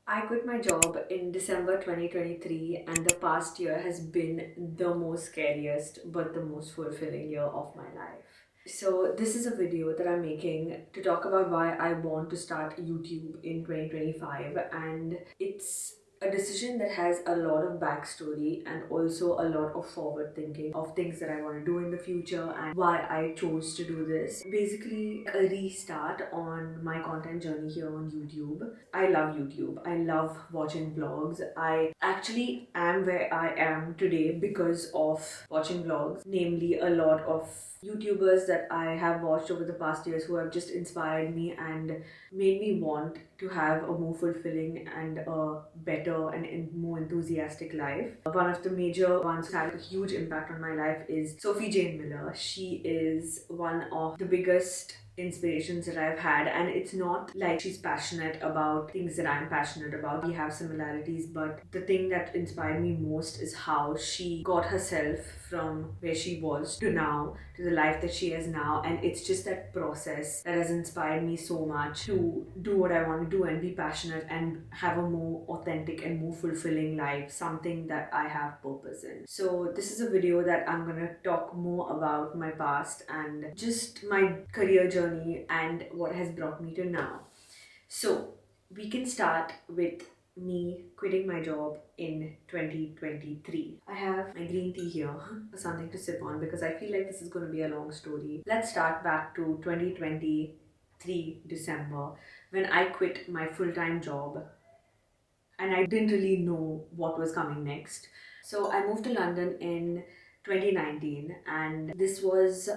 I quit my job in December 2023, and the past year has been the most scariest but the most fulfilling year of my life. So, this is a video that I'm making to talk about why I want to start YouTube in 2025, and it's a decision that has a lot of backstory and also a lot of forward thinking of things that I want to do in the future and why I chose to do this. Basically, a restart on my content journey here on YouTube. I love YouTube. I love watching vlogs. I actually am where I am today because of watching vlogs, namely a lot of YouTubers that I have watched over the past years who have just inspired me and made me want to have a more fulfilling and a better and more enthusiastic life. One of the major ones who had a huge impact on my life is Sophie Jane Miller. She is one of the biggest inspirations that I've had, and it's not like she's passionate about things that I'm passionate about. We have similarities, but the thing that inspired me most is how she got herself from where she was to now, to the life that she has now. And it's just that process that has inspired me so much to do what I want to do and be passionate and have a more authentic and more fulfilling life, something that I have purpose in. So this is a video that I'm gonna talk more about my past and just my career journey and what has brought me to now. So we can start with me quitting my job in 2023. I have my green tea here for something to sip on because I feel like this is going to be a long story. Let's start back to 2023 December when I quit my full-time job and I didn't really know what was coming next. So I moved to London in 2019, and this was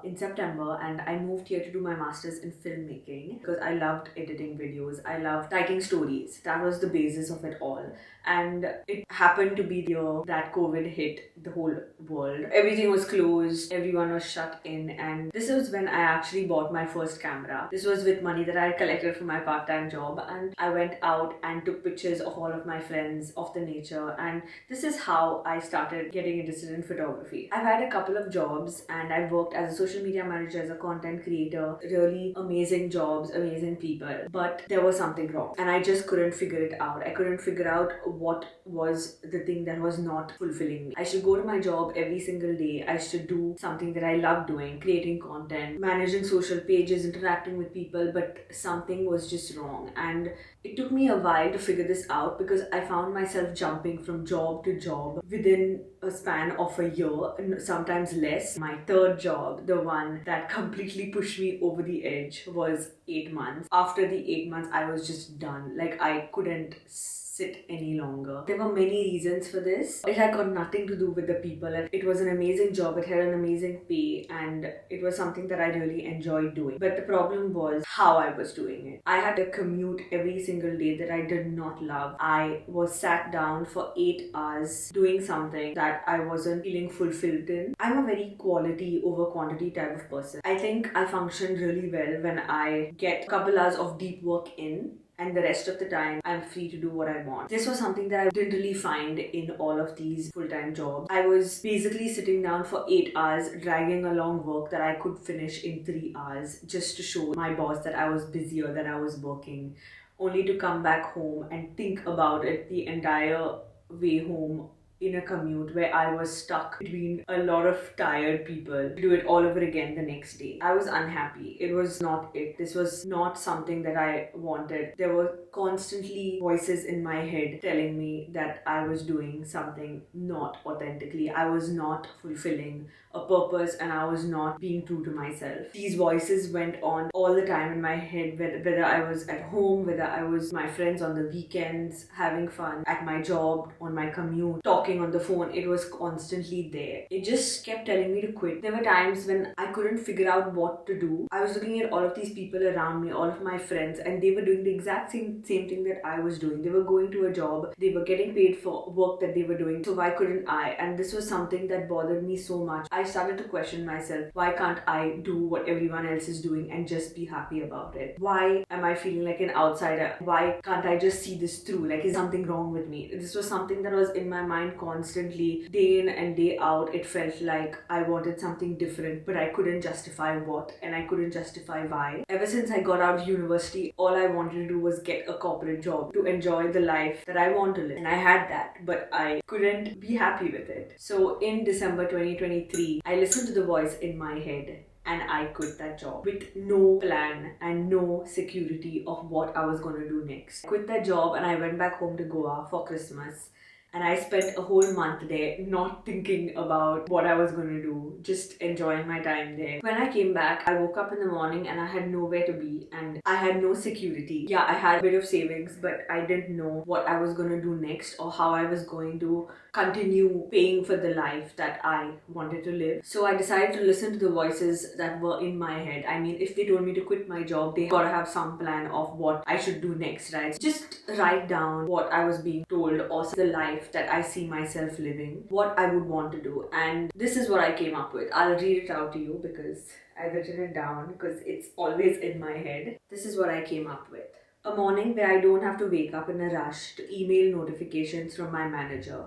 in September, and I moved here to do my master's in filmmaking because I loved editing videos. I loved writing stories. That was the basis of it all. And it happened to be the year that COVID hit the whole world. Everything was closed, everyone was shut in, and this was when I actually bought my first camera. This was with money that I had collected from my part-time job, and I went out and took pictures of all of my friends, of the nature, and this is how I started getting interested in photography. I've had a couple of jobs and I've worked as a social media manager, as a content creator, really amazing jobs, amazing people, but there was something wrong and I just couldn't figure it out. I couldn't figure out what was the thing that was not fulfilling me. I should go to my job every single day. I should do something that I love doing, creating content, managing social pages, interacting with people, but something was just wrong. And it took me a while to figure this out because I found myself jumping from job to job within a span of a year, sometimes less. My third job, the one that completely pushed me over the edge, was 8 months. After the 8 months, I was just done. Like, I couldn't sit any longer. There were many reasons for this. It had got nothing to do with the people. It was an amazing job, it had an amazing pay, and it was something that I really enjoyed doing. But the problem was how I was doing it. I had to commute every single day that I did not love. I was sat down for 8 hours doing something that I wasn't feeling fulfilled in. I'm a very quality over quantity type of person. I think I function really well when I get a couple hours of deep work in, and the rest of the time I'm free to do what I want. This was something that I didn't really find in all of these full-time jobs. I was basically sitting down for 8 hours, dragging along work that I could finish in 3 hours just to show my boss that I was busy or that I was working, only to come back home and think about it the entire way home in a commute where I was stuck between a lot of tired people to do it all over again the next day. I was unhappy. It was not it. This was not something that I wanted. There were constantly voices in my head telling me that I was doing something not authentically. I was not fulfilling a purpose and I was not being true to myself. These voices went on all the time in my head, whether I was at home, whether I was with my friends on the weekends, having fun, at my job, on my commute, talking on the phone. It was constantly there. It just kept telling me to quit. There were times when I couldn't figure out what to do. I was looking at all of these people around me, all of my friends, and they were doing the exact same thing that I was doing. They were going to a job, they were getting paid for work that they were doing, so why couldn't I? And this was something that bothered me so much. I started to question myself. Why can't I do what everyone else is doing and just be happy about it? Why am I feeling like an outsider? Why can't I just see this through? Like, is something wrong with me? This was something that was in my mind and constantly, day in and day out, it felt like I wanted something different, but I couldn't justify what, and I couldn't justify why. Ever since I got out of university, all I wanted to do was get a corporate job to enjoy the life that I want to live. And I had that, but I couldn't be happy with it. So in December 2023, I listened to the voice in my head and I quit that job with no plan and no security of what I was going to do next. I quit that job and I went back home to Goa for Christmas. And I spent a whole month there not thinking about what I was going to do, just enjoying my time there. When I came back, I woke up in the morning and I had nowhere to be and I had no security. Yeah, I had a bit of savings, but I didn't know what I was going to do next or how I was going to continue paying for the life that I wanted to live. So I decided to listen to the voices that were in my head. I mean, if they told me to quit my job, they gotta have some plan of what I should do next, right? Just write down what I was being told or the life that I see myself living, what I would want to do. And this is what I came up with. I'll read it out to you because I've written it down because it's always in my head. This is what I came up with. A morning where I don't have to wake up in a rush to email notifications from my manager.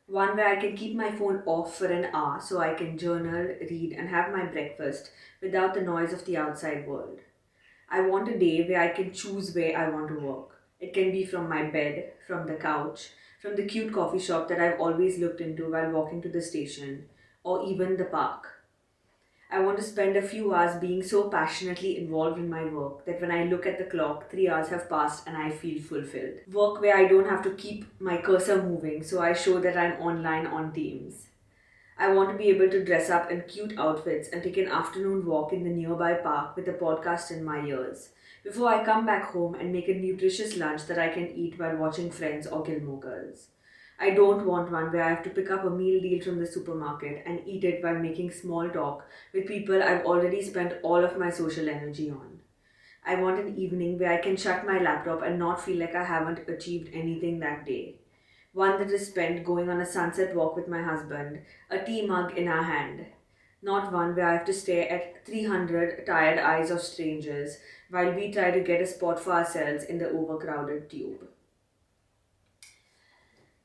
One where I can keep my phone off for an hour so I can journal, read and have my breakfast without the noise of the outside world. I want a day where I can choose where I want to work. It can be from my bed, from the couch, from the cute coffee shop that I've always looked into while walking to the station, or even the park. I want to spend a few hours being so passionately involved in my work that when I look at the clock, 3 hours have passed and I feel fulfilled. Work where I don't have to keep my cursor moving so I show that I'm online on Teams. I want to be able to dress up in cute outfits and take an afternoon walk in the nearby park with a podcast in my ears before I come back home and make a nutritious lunch that I can eat while watching Friends or Gilmore Girls. I don't want one where I have to pick up a meal deal from the supermarket and eat it while making small talk with people I've already spent all of my social energy on. I want an evening where I can shut my laptop and not feel like I haven't achieved anything that day. One that is spent going on a sunset walk with my husband, a tea mug in our hand. Not one where I have to stare at 300 tired eyes of strangers while we try to get a spot for ourselves in the overcrowded tube.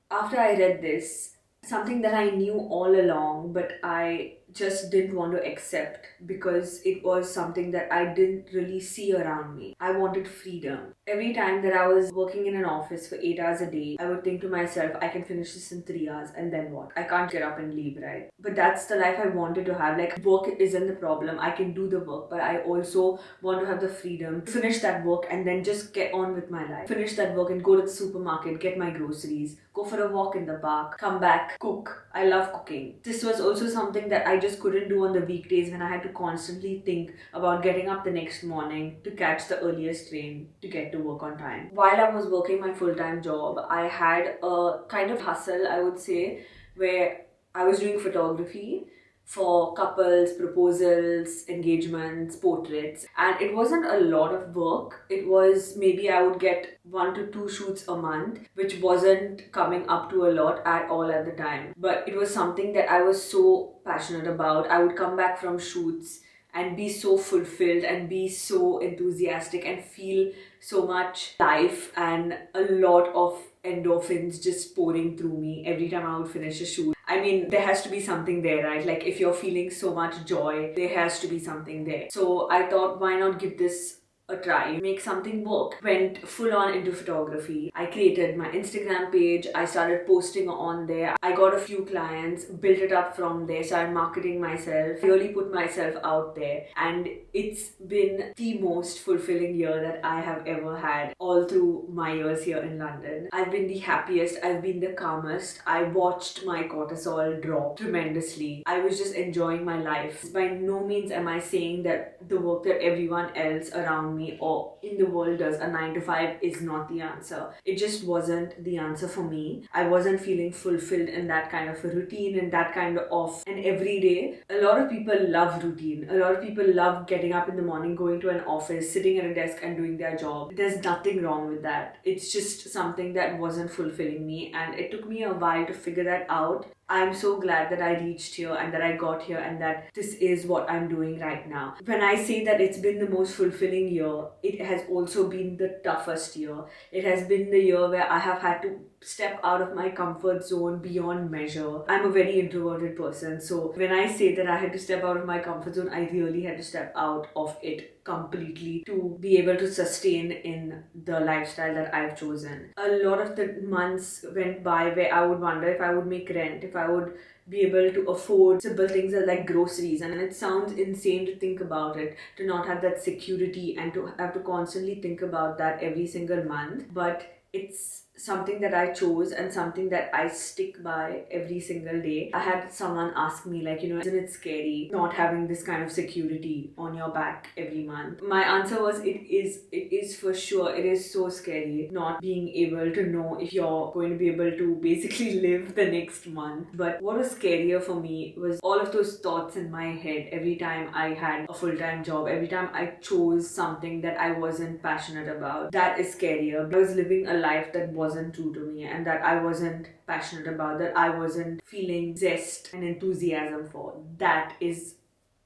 After I read this, something that I knew all along, but I just didn't want to accept because it was something that I didn't really see around me. I wanted freedom. Every time that I was working in an office for 8 hours a day, I would think to myself, I can finish this in 3 hours and then what? I can't get up and leave, right? But that's the life I wanted to have. Like, work isn't the problem. I can do the work, but I also want to have the freedom to finish that work and then just get on with my life. Finish that work and go to the supermarket, get my groceries, go for a walk in the park, come back, cook. I love cooking. This was also something that I just couldn't do on the weekdays when I had to constantly think about getting up the next morning to catch the earliest train to get to work on time. While I was working my full-time job, I had a kind of hustle, I would say, where I was doing photography for couples, proposals, engagements, portraits, and it wasn't a lot of work. It was maybe I would get 1 to 2 shoots a month, which wasn't coming up to a lot at all at the time, but it was something that I was so passionate about. I would come back from shoots and be so fulfilled and be so enthusiastic and feel so much life and a lot of endorphins just pouring through me every time I would finish a shoot. I mean, there has to be something there, right? Like, if you're feeling so much joy, there has to be something there. So I thought, why not give this a try, make something work. Went full on into photography. I created my Instagram page. I started posting on there. I got a few clients, built it up from there, started marketing myself, really put myself out there. And it's been the most fulfilling year that I have ever had all through my years here in London. I've been the happiest. I've been the calmest. I watched my cortisol drop tremendously. I was just enjoying my life. By no means am I saying that the work that everyone else around me or in the world does, a 9 to 5, is not the answer. It just wasn't the answer for me. I wasn't feeling fulfilled in that kind of a routine and that kind of an everyday. A lot of people love routine. A lot of people love getting up in the morning, going to an office, sitting at a desk and doing their job. There's nothing wrong with that. It's just something that wasn't fulfilling me, and it took me a while to figure that out. I'm so glad that I reached here and that I got here and that this is what I'm doing right now. When I say that it's been the most fulfilling year, it has also been the toughest year. It has been the year where I have had to step out of my comfort zone beyond measure. I'm a very introverted person, so when I say that I had to step out of my comfort zone, I really had to step out of it completely to be able to sustain in the lifestyle that I've chosen. A lot of the months went by where I would wonder if I would make rent, if I would be able to afford simple things like groceries, and it sounds insane to think about it, to not have that security and to have to constantly think about that every single month, but it's something that I chose and something that I stick by every single day. I had someone ask me, like, isn't it scary not having this kind of security on your back every month? My answer was, it is for sure. It is so scary not being able to know if you're going to be able to basically live the next month. But what was scarier for me was all of those thoughts in my head every time I had a full-time job, every time I chose something that I wasn't passionate about. That is scarier. I was living a life that wasn't true to me and that I wasn't passionate about, that I wasn't feeling zest and enthusiasm for. That is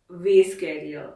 way scarier.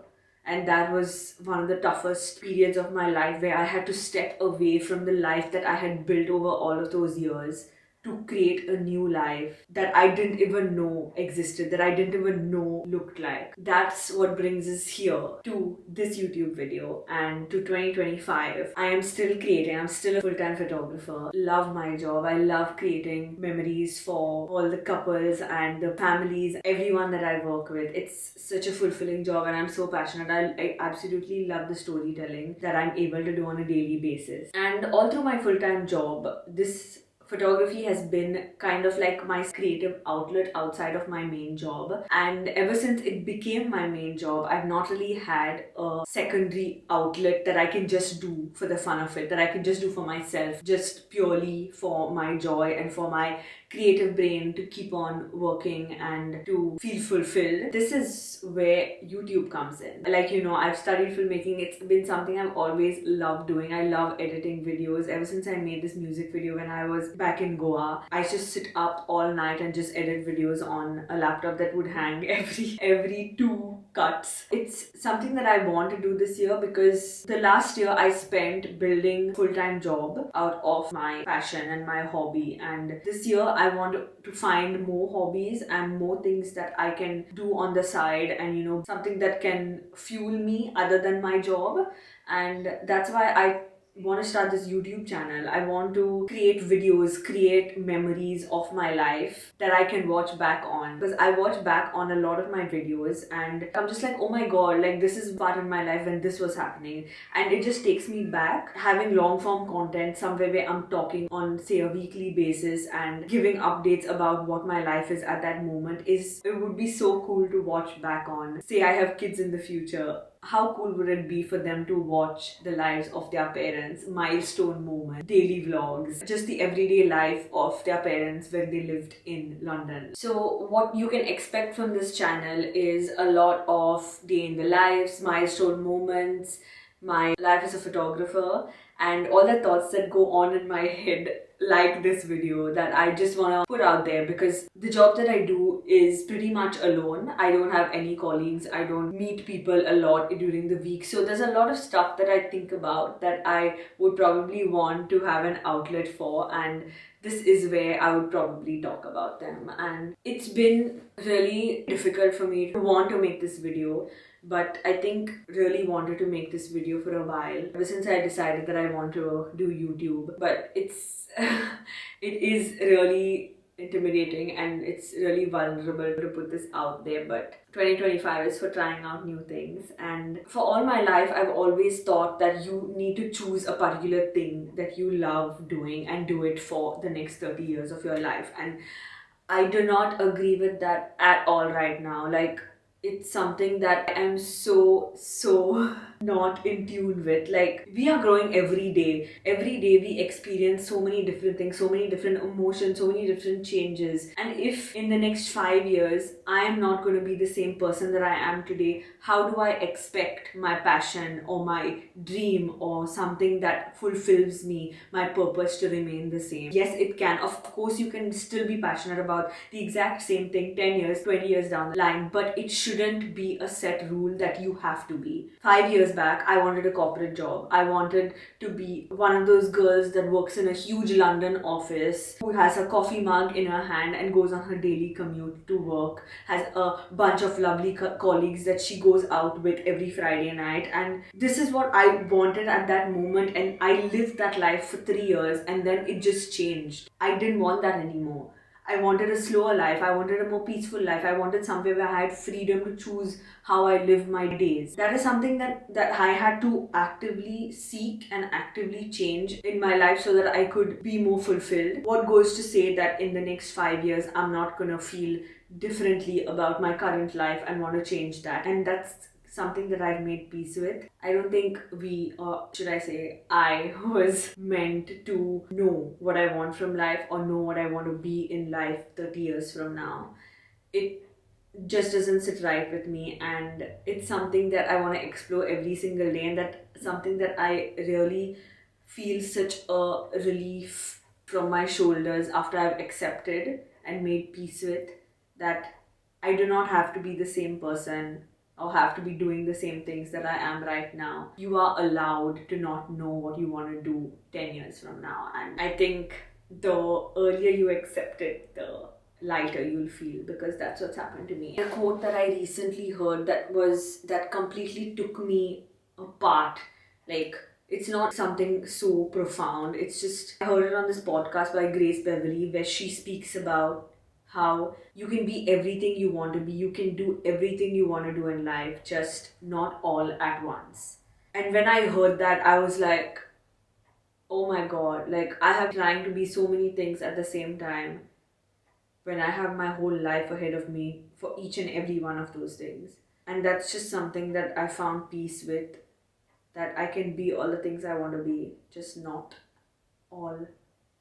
And that was one of the toughest periods of my life, where I had to step away from the life that I had built over all of those years to create a new life that I didn't even know existed, that I didn't even know looked like. That's what brings us here to this YouTube video and to 2025. I am still creating. I'm still a full-time photographer. Love my job. I love creating memories for all the couples and the families, everyone that I work with. It's such a fulfilling job and I'm so passionate. I absolutely love the storytelling that I'm able to do on a daily basis. And all through my full-time job, this photography has been kind of like my creative outlet outside of my main job, and ever since it became my main job, I've not really had a secondary outlet that I can just do for the fun of it, that I can just do for myself, just purely for my joy and for my creative brain to keep on working and to feel fulfilled. This is where YouTube comes in. Like, I've studied filmmaking. It's been something I've always loved doing. I love editing videos. Ever since I made this music video when I was back in Goa, I just sit up all night and just edit videos on a laptop that would hang every 2 cuts. It's something that I want to do this year because the last year I spent building a full-time job out of my passion and my hobby, and this year I want to find more hobbies and more things that I can do on the side, and something that can fuel me other than my job. And that's why I want to start this YouTube channel. I want to create videos, create memories of my life that I can watch back on, because I watch back on a lot of my videos and I'm just like, oh my god, like this is part of my life when this was happening, and it just takes me back. Having long form content somewhere where I'm talking on, say, a weekly basis and giving updates about what my life is at that moment, it would be so cool to watch back on. Say I have kids in the future, how cool would it be for them to watch the lives of their parents, milestone moments, daily vlogs, just the everyday life of their parents when they lived in London. So what you can expect from this channel is a lot of day in the lives, milestone moments, my life as a photographer, and all the thoughts that go on in my head, like this video, that I just want to put out there, because the job that I do is pretty much alone. I don't have any colleagues. I don't meet people a lot during the week. So there's a lot of stuff that I think about that I would probably want to have an outlet for, and this is where I would probably talk about them. And it's been really difficult for me to want to make this video, but I think really wanted to make this video for a while, ever since I decided that I want to do YouTube. But it's it is really intimidating and it's really vulnerable to put this out there. But 2025 is for trying out new things, and for all my life I've always thought that you need to choose a particular thing that you love doing and do it for the next 30 years of your life, and I do not agree with that at all right now. Like, it's something that I am so not in tune with. Like, we are growing every day. Every day we experience so many different things, so many different emotions, so many different changes. And if in the next 5 years I am not going to be the same person that I am today, how do I expect my passion or my dream or something that fulfills me, my purpose, to remain the same? Yes, it can. Of course, you can still be passionate about the exact same thing 10 years, 20 years down the line, but it shouldn't be a set rule that you have to be. 5 years back, I wanted a corporate job. I wanted to be one of those girls that works in a huge London office, who has a coffee mug in her hand and goes on her daily commute to work, has a bunch of lovely colleagues that she goes out with every Friday night. And this is what I wanted at that moment, and I lived that life for 3 years, and then it just changed. I didn't want that anymore. I wanted a slower life. I wanted a more peaceful life. I wanted somewhere where I had freedom to choose how I live my days. That is something that I had to actively seek and actively change in my life so that I could be more fulfilled. What goes to say that in the next 5 years, I'm not gonna feel differently about my current life and want to change that. And that's something that I've made peace with. I don't think we, or should I say, I was meant to know what I want from life or know what I want to be in life 30 years from now. It just doesn't sit right with me, and it's something that I want to explore every single day, and that something that I really feel such a relief from my shoulders after I've accepted and made peace with, that I do not have to be the same person or have to be doing the same things that I am right now. You are allowed to not know what you want to do 10 years from now. And I think the earlier you accept it, the lighter you'll feel, because that's what's happened to me. A quote that I recently heard that completely took me apart. Like, it's not something so profound. It's just, I heard it on this podcast by Grace Beverly, where she speaks about how you can be everything you want to be. You can do everything you want to do in life, just not all at once. And when I heard that, I was like, oh my god, like, I have trying to be so many things at the same time when I have my whole life ahead of me for each and every one of those things. And that's just something that I found peace with, that I can be all the things I want to be, just not all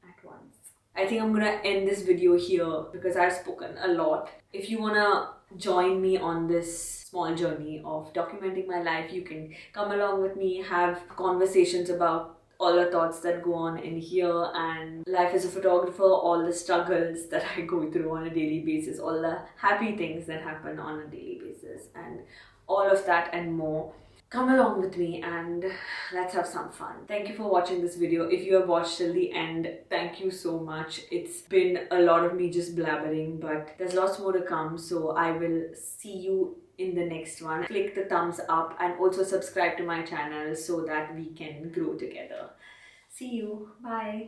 at once. I think I'm gonna end this video here because I've spoken a lot. If you wanna join me on this small journey of documenting my life, you can come along with me, have conversations about all the thoughts that go on in here, and life as a photographer, all the struggles that I go through on a daily basis, all the happy things that happen on a daily basis, and all of that and more. Come along with me and let's have some fun. Thank you for watching this video. If you have watched till the end, thank you so much. It's been a lot of me just blabbering, but there's lots more to come, so I will see you in the next one. Click the thumbs up and also subscribe to my channel so that we can grow together. See you. Bye.